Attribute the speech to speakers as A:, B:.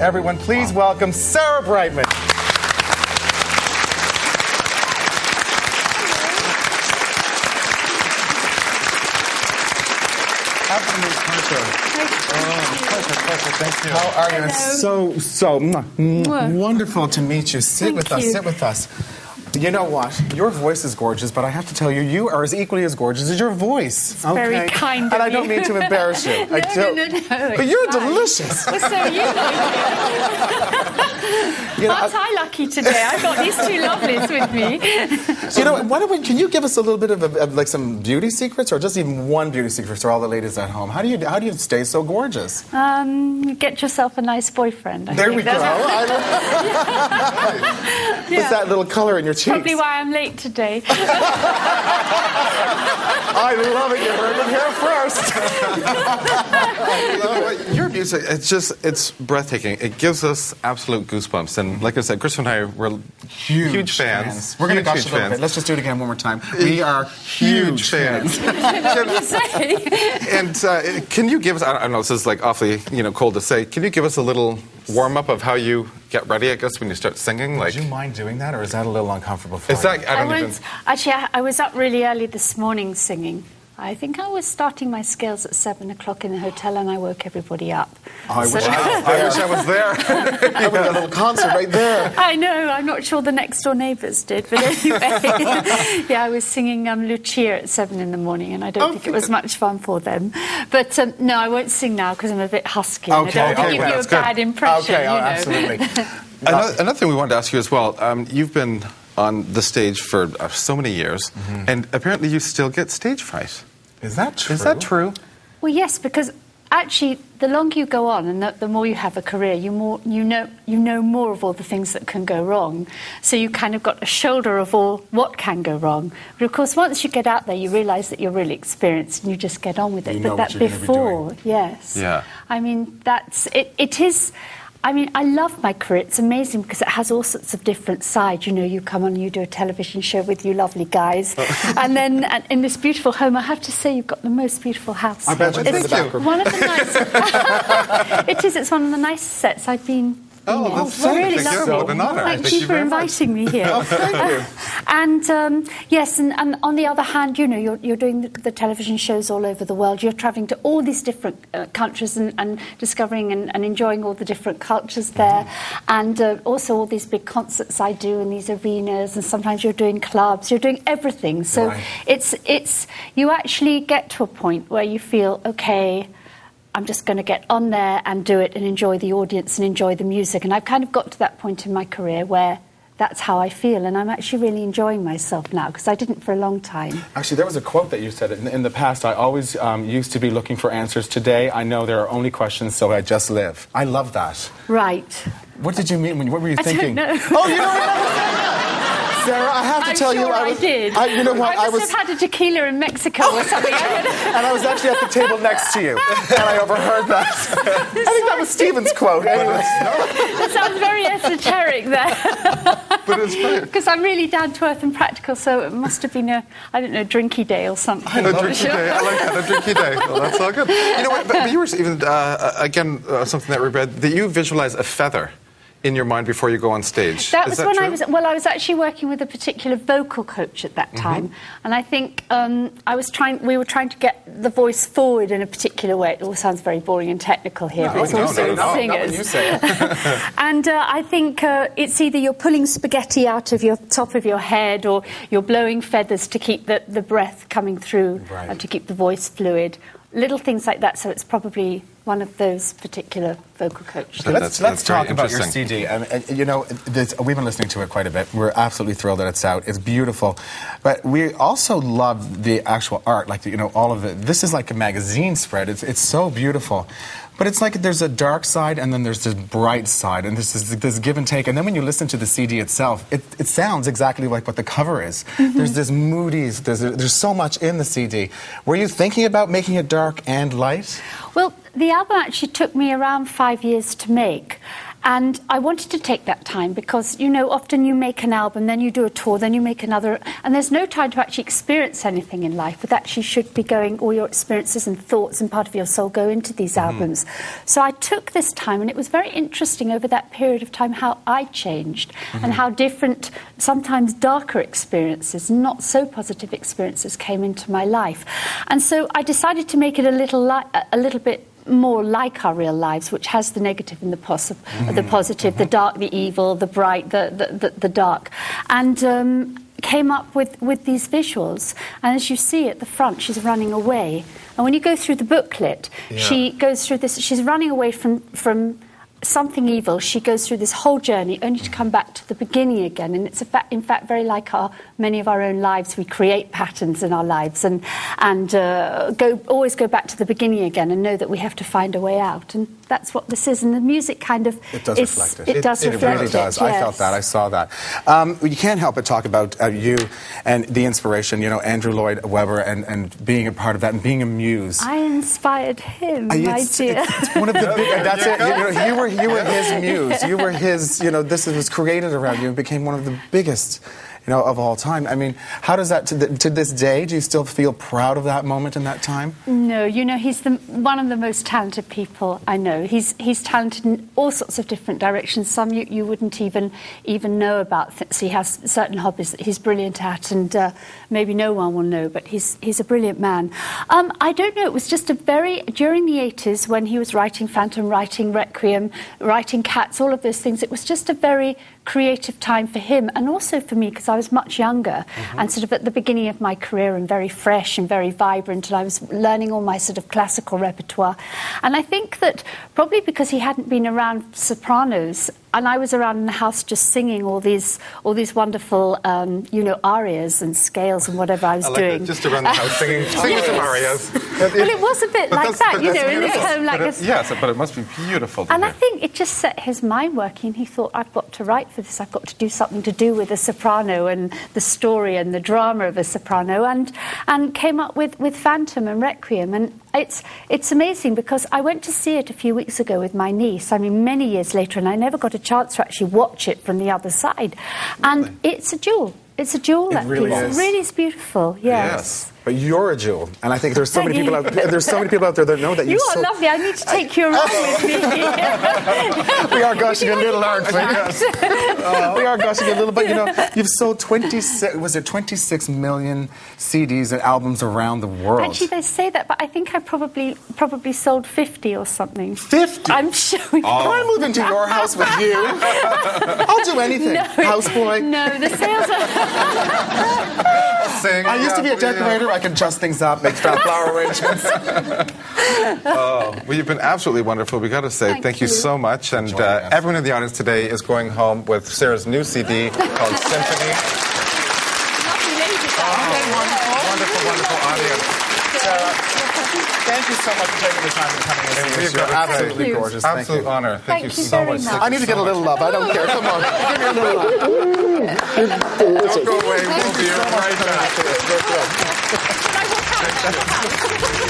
A: Everyone, please welcome Sarah Brightman. Thank you. How are you? It's so wonderful to meet you. Sit with us. You know what? Your voice is gorgeous, but I have to tell you, you are as equally as gorgeous as your voice.
B: It's very kind of you.
A: And I don't mean to embarrass you.
B: No.
A: But you're delicious.
B: Well, so you know. Aren't I lucky today? I've got these two lovelies with me.
A: You know, can you give us a little bit of like some beauty secrets, or just even one beauty secret for all the ladies at home? How do you stay so gorgeous?
B: Get yourself a nice boyfriend.
A: There we go. What's that little color in your cheeks?
B: Probably why I'm late today.
A: I love it. You heard it here first.
C: Your music, it's breathtaking. It gives us absolute goosebumps. And like I said, Chris and I were huge fans.
A: We're going to gush a little bit. Let's just do it again one more time. We are huge fans.
C: And can you give us, I don't know, this is like awfully cold to say, can you give us a little warm-up of how you get ready, I guess, when you start singing?
A: Would you mind doing that, or is that a little uncomfortable for you?
B: Actually, I was up really early this morning singing. I think I was starting my scales at 7 o'clock in the hotel, and I woke everybody up.
A: I wish I was there. I would have a little concert right there.
B: I know. I'm not sure the next door neighbours did, but anyway. Yeah, I was singing Lucia at 7 in the morning, and I don't think it was much fun for them. But no, I won't sing now because I'm a bit husky.
A: Okay,
B: I don't want to give you a bad impression.
A: Okay, absolutely.
C: Another thing we wanted to ask you as well, you've been on the stage for so many years, and apparently you still get stage fright.
A: Is that true?
C: Is that true?
B: Well, yes, because actually, the longer you go on and the more you have a career, you know more of all the things that can go wrong. So you kind of got a shoulder of all what can go wrong. But of course, once you get out there, you realise that you're really experienced and you just get on with it.
A: But
B: that before, yes.
C: Yeah.
B: I mean, it is. I mean, I love my career. It's amazing because it has all sorts of different sides. You know, you come on and you do a television show with you lovely guys. And then in this beautiful home, I have to say you've got the most beautiful house.
A: I bet it's
B: one of the nice. It is. It's one of the nicest sets I've been.
C: That's
B: really
C: lovely.
B: lovely.
C: What an honour.
B: Thank you for inviting me here.
A: Thank you.
B: And yes, and on the other hand, you know, you're doing the television shows all over the world. You're travelling to all these different countries and discovering and enjoying all the different cultures there. And also all these big concerts I do in these arenas, and sometimes you're doing clubs. You're doing everything. So it's you actually get to a point where you feel, okay, I'm just going to get on there and do it and enjoy the audience and enjoy the music. And I've kind of got to that point in my career where that's how I feel. And I'm actually really enjoying myself now because I didn't for a long time.
A: Actually, there was a quote that you said in the past. I always used to be looking for answers. Today, I know there are only questions, so I just live. I love that.
B: Right.
A: What did you mean? What were you thinking?
B: I don't know.
A: Oh, you don't remember? Sarah, I have to tell you,
B: I did.
A: You know what?
B: I must have had a tequila in Mexico or something.
A: And I was actually at the table next to you, and I overheard that. I think that was Stephen's quote. Anyway.
B: It sounds very esoteric there.
C: But it's great.
B: Because I'm really down to earth and practical, so it must have been a drinky day or something.
C: A drinky day. I like that, a drinky day. Well, that's all good. You know what? But you were even something that we read that you visualize a feather in your mind before you go on stage.
B: That was when I was actually working with a particular vocal coach at that time, and I think we were trying to get the voice forward in a particular way. It all sounds very boring and technical here, but it's also singers.
A: Not when you say it.
B: And I think it's either you're pulling spaghetti out of your top of your head, or you're blowing feathers to keep the breath coming through and to keep the voice fluid. Little things like that. So it's probably one of those particular vocal coaches.
A: Let's talk about your CD. You know, we've been listening to it quite a bit. We're absolutely thrilled that it's out. It's beautiful. But we also love the actual art, like, all of it. This is like a magazine spread. It's so beautiful. But it's like there's a dark side and then there's this bright side, and there's this give and take. And then when you listen to the CD itself, it sounds exactly like what the cover is. There's this moodies, there's so much in the CD. Were you thinking about making it dark and light?
B: Well, the album actually took me around 5 years to make. And I wanted to take that time because, you know, often you make an album, then you do a tour, then you make another, and there's no time to actually experience anything in life, but actually should be going, all your experiences and thoughts and part of your soul go into these albums. So I took this time, and it was very interesting over that period of time how I changed and how different, sometimes darker experiences, not so positive experiences came into my life. And so I decided to make it a little bit more like our real lives, which has the negative and the positive, the dark, the evil, the bright, the dark, and came up with these visuals. And as you see at the front, she's running away. And when you go through the booklet, she goes through this. She's running away from something evil. She goes through this whole journey only to come back to the beginning again. And it's in fact very like many of our own lives. We create patterns in our lives and always go back to the beginning again and know that we have to find a way out. And that's what this is. And the music kind of
A: it does reflect it.
B: It does reflect
A: it. Really does.
B: Yes.
A: I felt that. I saw that. You can't help but talk about you and the inspiration. You know, Andrew Lloyd Webber and being a part of that and being a muse.
B: I inspired him, my dear.
A: It's one of the big. That's it. You were his muse. You were his. You know, this was created around you and became one of the biggest, you know, of all time. I mean, how does that, to this day, do you still feel proud of that moment in that time?
B: No, you know, he's one of the most talented people I know. He's talented in all sorts of different directions. Some you wouldn't even know about. So he has certain hobbies that he's brilliant at, and maybe no one will know, but he's a brilliant man. I don't know, it was just during the 80s when he was writing Phantom, writing Requiem, writing Cats, all of those things, it was just a very creative time for him and also for me because I was much younger and sort of at the beginning of my career and very fresh and very vibrant, and I was learning all my sort of classical repertoire. And I think that probably because he hadn't been around sopranos and I was around in the house just singing all these wonderful, you know, arias and scales and whatever I was doing.
C: That, just around the house singing some arias.
B: Well, it was a bit like that, you know, in his home, like a...
C: Yes, but it must be beautiful.
B: And I think it just set his mind working. He thought, I've got to write for this. I've got to do something to do with a soprano and the story and the drama of a soprano, and came up with Phantom and Requiem. And it's amazing because I went to see it a few weeks ago with my niece, I mean, many years later, and I never got a chance to actually watch it from the other side. And it's a jewel. It's a jewel, that
A: really
B: piece.
A: is.
B: It really is beautiful, yes.
A: But you're a jewel, and I think there's so many people out there. There's so many people out there that know that
B: you are lovely. I need to take you around with me.
A: We are gushing a little, aren't we? We are gushing a little, but you know, you've sold 26 million CDs and albums around the world.
B: Actually, they say that, but I think I probably sold 50 or something.
A: 50?
B: I'm showing.
A: Can I move into your house with you? I'll do anything.
B: No,
A: houseboy.
B: No, the sales are.
A: I used to be a decorator. I can dress things up, make flower arrangements.
C: Well, you've been absolutely wonderful. We got to say thank you so much. And everyone in the audience today is going home with Sarah's new CD called Symphony. Wonderful audience. Sarah, thank you so much for taking the time and coming in. You're absolutely gorgeous. Absolute honor. Thank you so much.
A: I need to get a little love. I don't care. Come on. Give me a little love.
C: Don't go away. We'll be right back.
A: Thank you.